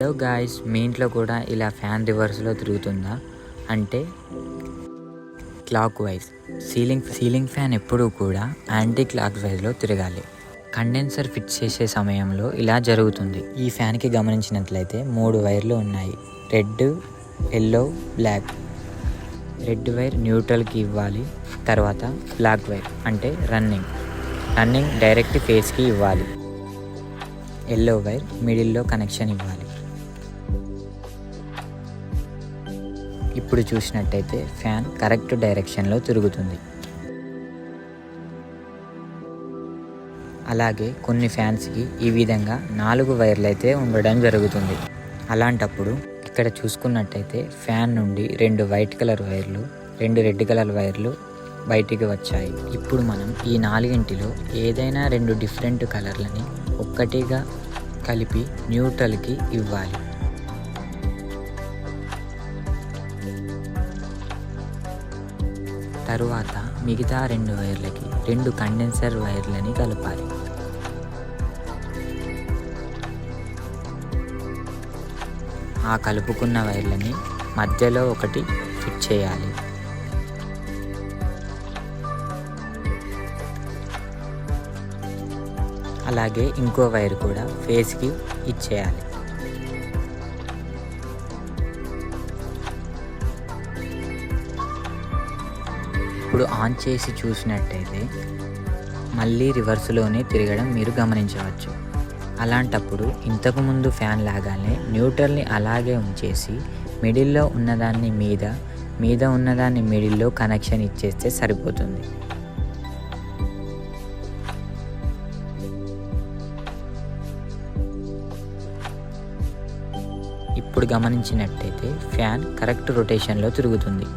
Hello guys, మీ ఇంట్లో కూడా ఇలా ఫ్యాన్ రివర్స్లో తిరుగుతుందా? అంటే క్లాక్ వైజ్. సీలింగ్ ఫ్యాన్ ఎప్పుడూ కూడా యాంటీ క్లాక్ వైజ్లో తిరగాలి. కండెన్సర్ ఫిట్ చేసే సమయంలో ఇలా జరుగుతుంది. ఈ ఫ్యాన్కి గమనించినట్లయితే 3 వైర్లు ఉన్నాయి. Red, yellow, black. Red wire న్యూట్రల్కి ఇవ్వాలి. తర్వాత బ్లాక్ వైర్ అంటే రన్నింగ్ డైరెక్ట్ ఫేస్కి ఇవ్వాలి. ఎల్లో వైర్ మిడిల్లో కనెక్షన్ ఇవ్వాలి. ఇప్పుడు చూసినట్టయితే ఫ్యాన్ కరెక్ట్ డైరెక్షన్లో తిరుగుతుంది. అలాగే కొన్ని ఫ్యాన్స్కి ఈ విధంగా 4 వైర్లు అయితే ఉండడం జరుగుతుంది. అలాంటప్పుడు ఇక్కడ చూసుకున్నట్టయితే ఫ్యాన్ నుండి 2 వైట్ కలర్ వైర్లు, 2 రెడ్ కలర్ వైర్లు బయటికి వచ్చాయి. ఇప్పుడు మనం ఈ 4టిలో ఏదైనా 2 డిఫరెంట్ కలర్లని ఒక్కటిగా కలిపి న్యూట్రల్కి ఇవ్వాలి. తరువాత మిగతా 2 వైర్లకి 2 కండెన్సర్ వైర్లని కలపాలి. ఆ కలుపుకున్న వైర్లని మధ్యలో ఒకటి ఫిట్ చేయాలి. అలాగే ఇంకో వైర్ కూడా ఫేస్కి ఇచ్చేయాలి. ఇప్పుడు ఆన్ చేసి చూసినట్టయితే మళ్ళీ రివర్స్లోనే తిరగడం మీరు గమనించవచ్చు. అలాంటప్పుడు ఇంతకుముందు ఫ్యాన్ లాగానే న్యూట్రల్ని అలాగే ఉంచేసి మిడిల్లో ఉన్నదాన్ని మీద ఉన్నదాన్ని మిడిల్లో కనెక్షన్ ఇచ్చేస్తే సరిపోతుంది. ఇప్పుడు గమనించినట్టయితే ఫ్యాన్ కరెక్ట్ రొటేషన్లో తిరుగుతుంది.